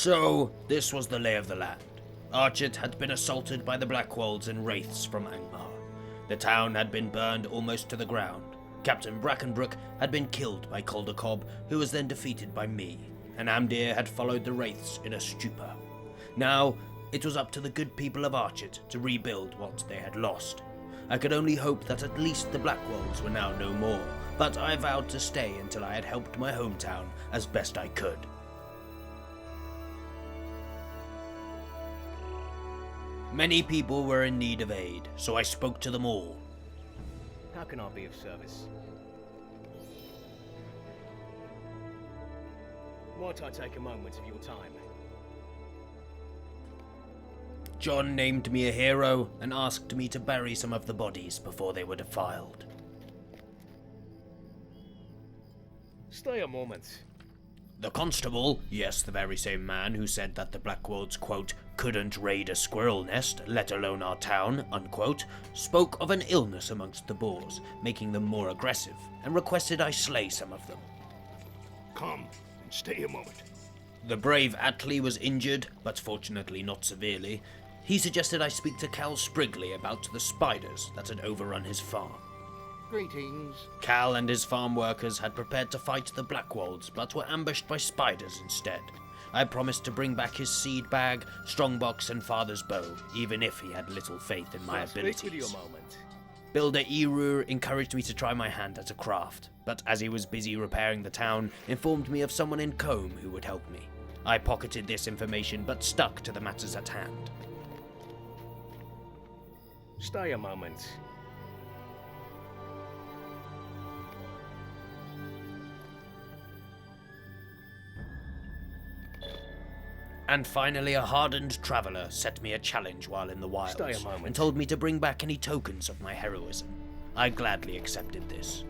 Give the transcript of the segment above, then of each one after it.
So, this was the lay of the land. Archet had been assaulted by the Blackwolds and wraiths from Angmar. The town had been burned almost to the ground. Captain Brackenbrook had been killed by Caldercob, who was then defeated by me, and Amdir had followed the wraiths in a stupor. Now, it was up to the good people of Archet to rebuild what they had lost. I could only hope that at least the Blackwolds were now no more, but I vowed to stay until I had helped my hometown as best I could. Many people were in need of aid, so I spoke to them all. How can I be of service? Might I take a moment of your time? John named me a hero and asked me to bury some of the bodies before they were defiled. Stay a moment. The constable, yes, the very same man who said that the Blackwolds, quote, couldn't raid a squirrel nest, let alone our town, unquote, spoke of an illness amongst the boars, making them more aggressive, and requested I slay some of them. Come and stay a moment. The brave Atli was injured, but fortunately not severely. He suggested I speak to Cal Sprigley about the spiders that had overrun his farm. Greetings. Cal and his farm workers had prepared to fight the Blackwolds, but were ambushed by spiders instead. I promised to bring back his seed bag, strongbox, and father's bow, even if he had little faith in my abilities. Speak with you a moment. Builder Erur encouraged me to try my hand at a craft, but as he was busy repairing the town, informed me of someone in Combe who would help me. I pocketed this information, but stuck to the matters at hand. Stay a moment. And finally, a hardened traveller set me a challenge while in the wilds, Stay a moment. and told me to bring back any tokens of my heroism. I gladly accepted this.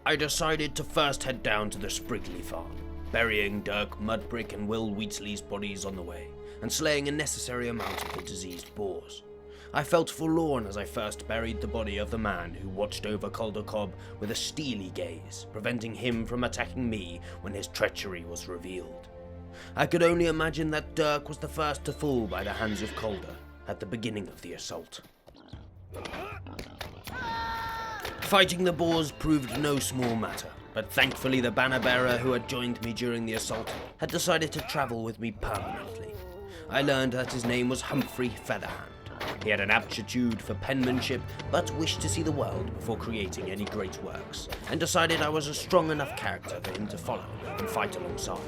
I decided to first head down to the Sprigley farm, burying Dirk Mudbrick and Will Wheatley's bodies on the way, and slaying a necessary amount of the diseased boars. I felt forlorn as I first buried the body of the man who watched over Caldercob with a steely gaze, preventing him from attacking me when his treachery was revealed. I could only imagine that Dirk was the first to fall by the hands of Calder at the beginning of the assault. Fighting the boars proved no small matter, but thankfully the banner bearer who had joined me during the assault had decided to travel with me permanently. I learned that his name was Humphrey Featherhand. He had an aptitude for penmanship, but wished to see the world before creating any great works, and decided I was a strong enough character for him to follow and fight alongside.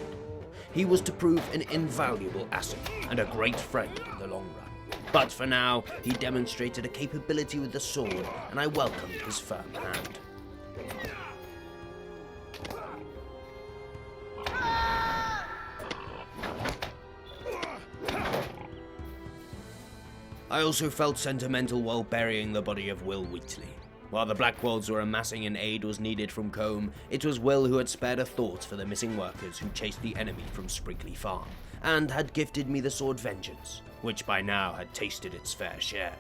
He was to prove an invaluable asset and a great friend in the long run. But for now, he demonstrated a capability with the sword, and I welcomed his firm hand. I also felt sentimental while burying the body of Will Wheatley. While the Blackwolds were amassing and aid was needed from Combe, it was Will who had spared a thought for the missing workers who chased the enemy from Sprigley Farm, and had gifted me the sword Vengeance, which by now had tasted its fair share.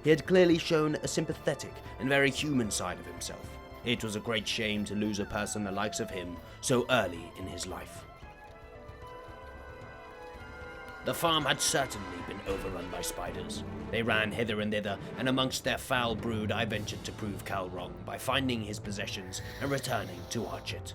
He had clearly shown a sympathetic and very human side of himself. It was a great shame to lose a person the likes of him so early in his life. The farm had certainly been overrun by spiders. They ran hither and thither, and amongst their foul brood I ventured to prove Cal wrong by finding his possessions and returning to Archet.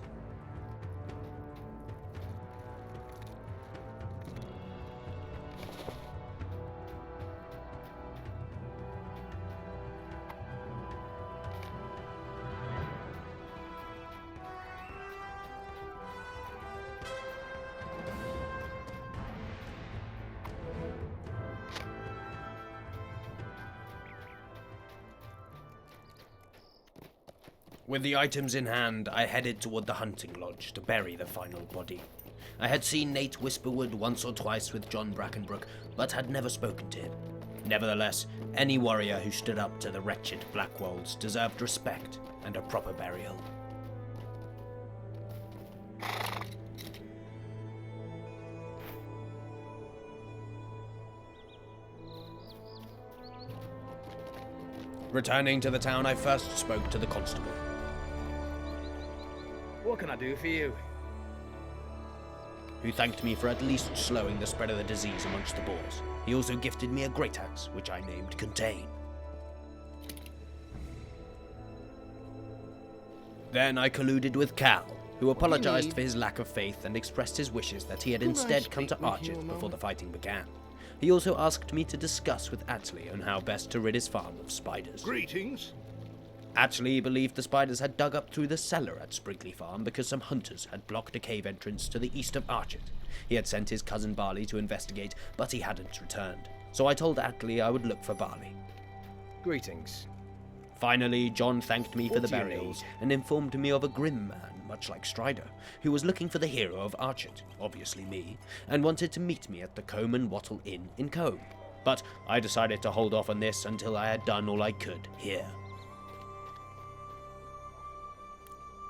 With the items in hand, I headed toward the hunting lodge to bury the final body. I had seen Nate Whisperwood once or twice with John Brackenbrook, but had never spoken to him. Nevertheless, any warrior who stood up to the wretched Blackwolds deserved respect and a proper burial. Returning to the town, I first spoke to the constable. What can I do for you? Who thanked me for at least slowing the spread of the disease amongst the boars. He also gifted me a great axe, which I named Contain. Then I colluded with Cal, who apologized for his lack of faith and expressed his wishes that he had instead come to Archit before the fighting began. He also asked me to discuss with Atli on how best to rid his farm of spiders. Greetings. Atli believed the spiders had dug up through the cellar at Sprigley Farm because some hunters had blocked a cave entrance to the east of Archit. He had sent his cousin Barley to investigate, but he hadn't returned. So I told Atli I would look for Barley. Greetings. Finally, John thanked me for What the do you burials need? and informed me of a grim man, much like Strider, who was looking for the hero of Archit, obviously me, and wanted to meet me at the Combe and Wattle Inn in Combe. But I decided to hold off on this until I had done all I could here.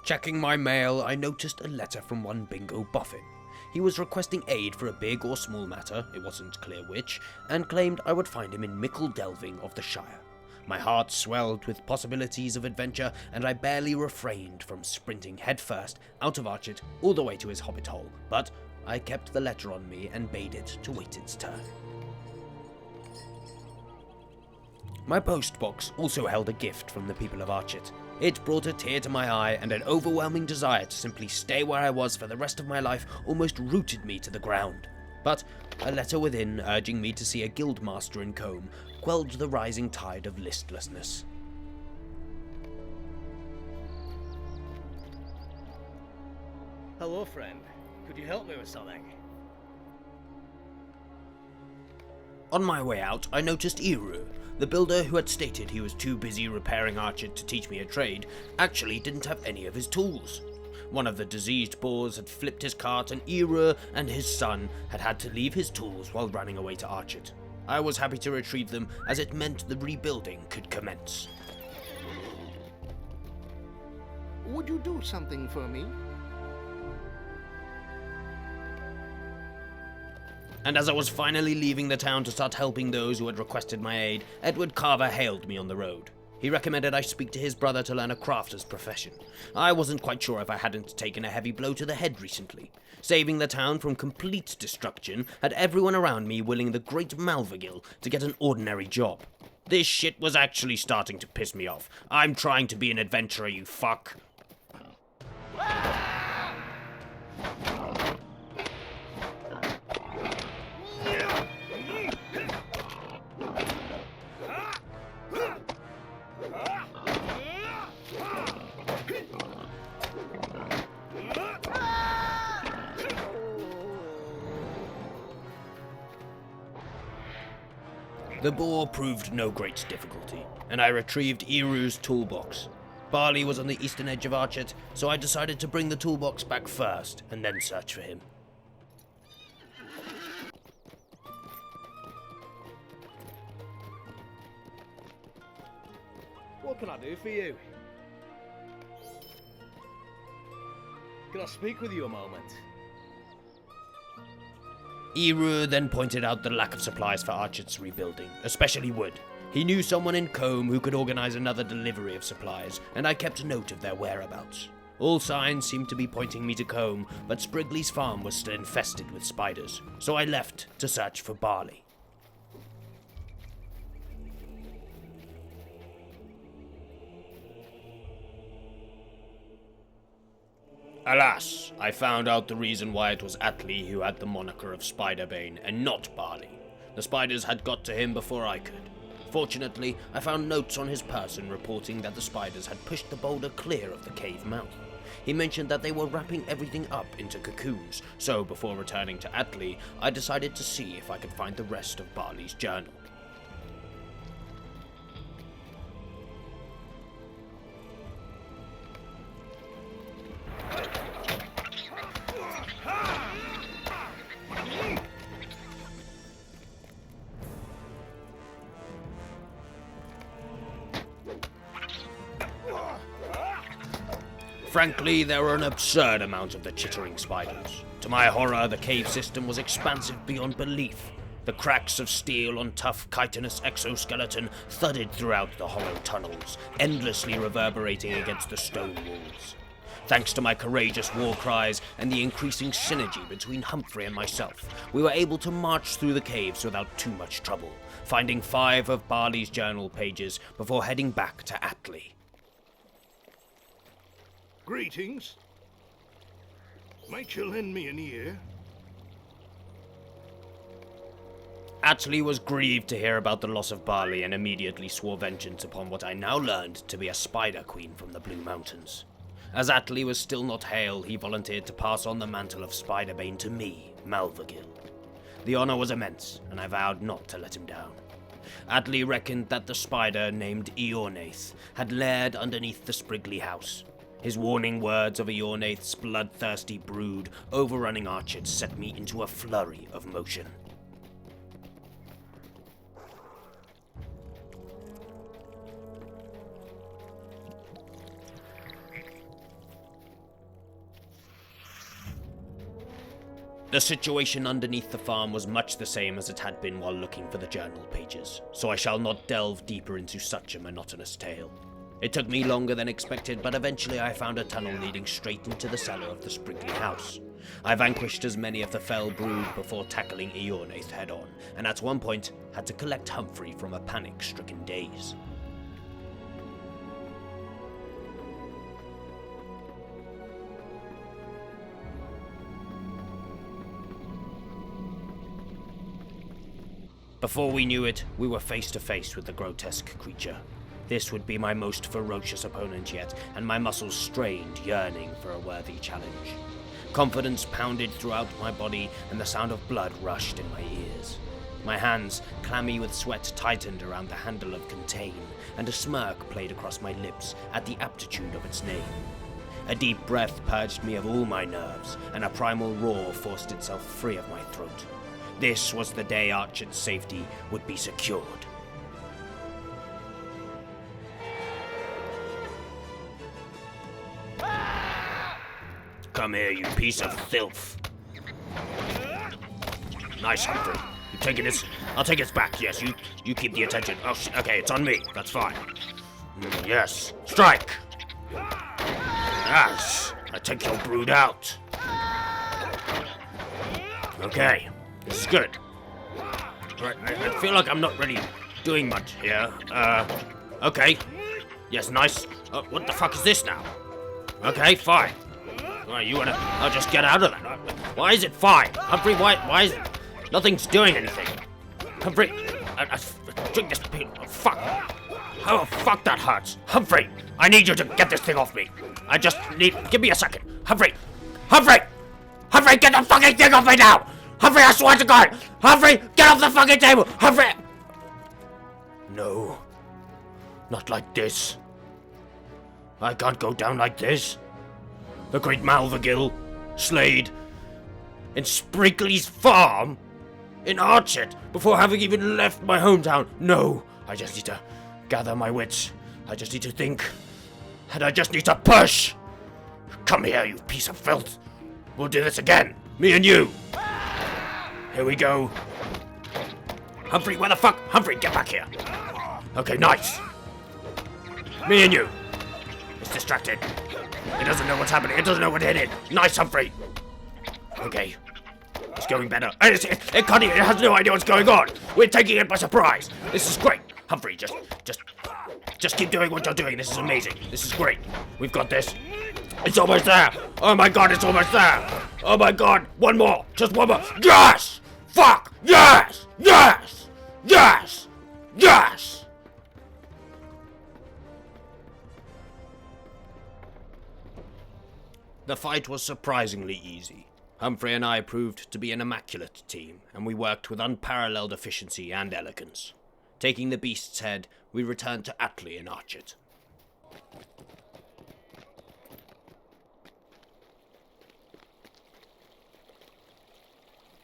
Checking my mail, I noticed a letter from one Bingo Boffin. He was requesting aid for a big or small matter, it wasn't clear which, and claimed I would find him in Mickle Delving of the Shire. My heart swelled with possibilities of adventure, and I barely refrained from sprinting headfirst out of Archit all the way to his hobbit hole, but I kept the letter on me and bade it to wait its turn. My postbox also held a gift from the people of Archit. It brought a tear to my eye, and an overwhelming desire to simply stay where I was for the rest of my life almost rooted me to the ground. But a letter within urging me to see a guildmaster in Combe quelled the rising tide of listlessness. Hello, friend. Could you help me with something? On my way out, I noticed Eru. The builder who had stated he was too busy repairing Archit to teach me a trade actually didn't have any of his tools. One of the diseased boars had flipped his cart, and Eru and his son had had to leave his tools while running away to Archit. I was happy to retrieve them, as it meant the rebuilding could commence. Would you do something for me? And as I was finally leaving the town to start helping those who had requested my aid, Edward Carver hailed me on the road. He recommended I speak to his brother to learn a crafter's profession. I wasn't quite sure if I hadn't taken a heavy blow to the head recently. Saving the town from complete destruction had everyone around me willing the great Malvagil to get an ordinary job. This shit was actually starting to piss me off. I'm trying to be an adventurer, you fuck. The boar proved no great difficulty, and I retrieved Eru's toolbox. Barley was on the eastern edge of Archit, so I decided to bring the toolbox back first, and then search for him. What can I do for you? Can I speak with you a moment? Eru then pointed out the lack of supplies for Archit's rebuilding, especially wood. He knew someone in Combe who could organize another delivery of supplies, and I kept note of their whereabouts. All signs seemed to be pointing me to Combe, but Sprigley's farm was still infested with spiders, so I left to search for Barley. Alas, I found out the reason why it was Atli who had the moniker of Spiderbane and not Barley. The spiders had got to him before I could. Fortunately, I found notes on his person reporting that the spiders had pushed the boulder clear of the cave mouth. He mentioned that they were wrapping everything up into cocoons, so before returning to Atli, I decided to see if I could find the rest of Barley's journal. Frankly, there were an absurd amount of the chittering spiders. To my horror, the cave system was expansive beyond belief. The cracks of steel on tough chitinous exoskeleton thudded throughout the hollow tunnels, endlessly reverberating against the stone walls. Thanks to my courageous war cries and the increasing synergy between Humphrey and myself, we were able to march through the caves without too much trouble, finding 5 of Barley's journal pages before heading back to Attley. Greetings. Might you lend me an ear? Attley was grieved to hear about the loss of Barley and immediately swore vengeance upon what I now learned to be a spider queen from the Blue Mountains. As Attley was still not hale, he volunteered to pass on the mantle of Spiderbane to me, Malvagil. The honor was immense, and I vowed not to let him down. Attley reckoned that the spider named Argonath had laired underneath the Sprigley house. His warning words of Argonath's bloodthirsty brood overrunning Archet set me into a flurry of motion. The situation underneath the farm was much the same as it had been while looking for the journal pages, so I shall not delve deeper into such a monotonous tale. It took me longer than expected, but eventually I found a tunnel leading straight into the cellar of the Sprigley house. I vanquished as many of the fell brood before tackling Argonath head-on, and at one point had to collect Humphrey from a panic-stricken daze. Before we knew it, we were face to face with the grotesque creature. This would be my most ferocious opponent yet, and my muscles strained, yearning for a worthy challenge. Confidence pounded throughout my body, and the sound of blood rushed in my ears. My hands, clammy with sweat, tightened around the handle of Contain, and a smirk played across my lips at the aptitude of its name. A deep breath purged me of all my nerves, and a primal roar forced itself free of my throat. This was the day Archet's safety would be secured. Come here, you piece of filth. Nice, Humphrey. You taking this? I'll take this back. Yes, you keep the attention. Oh, okay, it's on me. That's fine. Yes, strike. Yes, I take your brood out. Okay. This is good. Right, I feel like I'm not really doing much here. Okay. Yes, nice. What the fuck is this now? Okay, fine. Right, you wanna... I'll just get out of that. Why is it fine? Humphrey, why is... Nothing's doing anything. Humphrey, I drink this... Oh, fuck. Oh, fuck, that hurts. Humphrey, I need you to get this thing off me. I just need... Give me a second. Humphrey! Humphrey! Humphrey, get the fucking thing off me now! Humphrey, I swear to God! Humphrey, get off the fucking table! Humphrey! No. Not like this. I can't go down like this. The great Malvagil, slayed, in Sprigley's farm, in Archet, before having even left my hometown. No, I just need to gather my wits. I just need to think. And I just need to push! Come here, you piece of filth. We'll do this again. Me and you. Here we go. Humphrey, where the fuck? Humphrey, get back here. Okay, nice. Me and you. It's distracted. It doesn't know what's happening. It doesn't know what hit it. Nice, Humphrey. Okay. It's going better. It can't even. It has no idea what's going on. We're taking it by surprise. This is great. Humphrey, just keep doing what you're doing. This is amazing. This is great. We've got this. It's almost there. Oh my God, it's almost there. Oh my God. One more. Just one more. Yes! Fuck! Yes! Yes! Yes! Yes! The fight was surprisingly easy. Humphrey and I proved to be an immaculate team, and we worked with unparalleled efficiency and elegance. Taking the beast's head, we returned to Attley in Archet.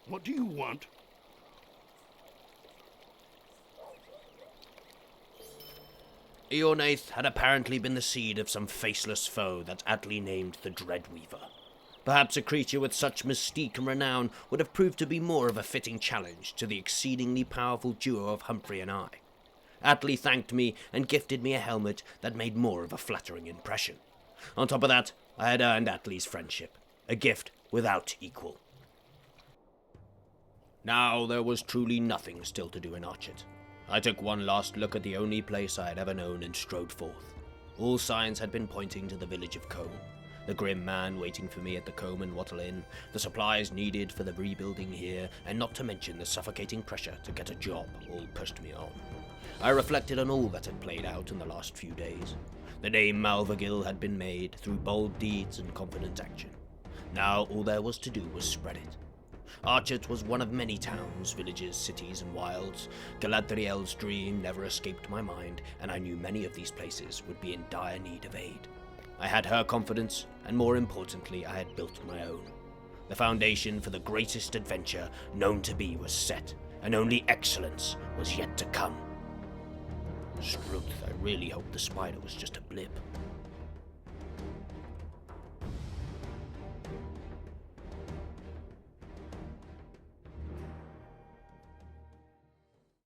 What do you want? Argonath had apparently been the seed of some faceless foe that Attley named the Dreadweaver. Perhaps a creature with such mystique and renown would have proved to be more of a fitting challenge to the exceedingly powerful duo of Humphrey and I. Attley thanked me and gifted me a helmet that made more of a flattering impression. On top of that, I had earned Attley's friendship, a gift without equal. Now there was truly nothing still to do in Archet. I took one last look at the only place I had ever known and strode forth. All signs had been pointing to the village of Combe. The grim man waiting for me at the Combe and Wattle Inn, the supplies needed for the rebuilding here, and not to mention the suffocating pressure to get a job all pushed me on. I reflected on all that had played out in the last few days. The name Malvagil had been made through bold deeds and confident action. Now all there was to do was spread it. Archet was one of many towns, villages, cities, and wilds. Galadriel's dream never escaped my mind, and I knew many of these places would be in dire need of aid. I had her confidence, and more importantly, I had built my own. The foundation for the greatest adventure known to be was set, and only excellence was yet to come. Struth, I really hoped the spider was just a blip.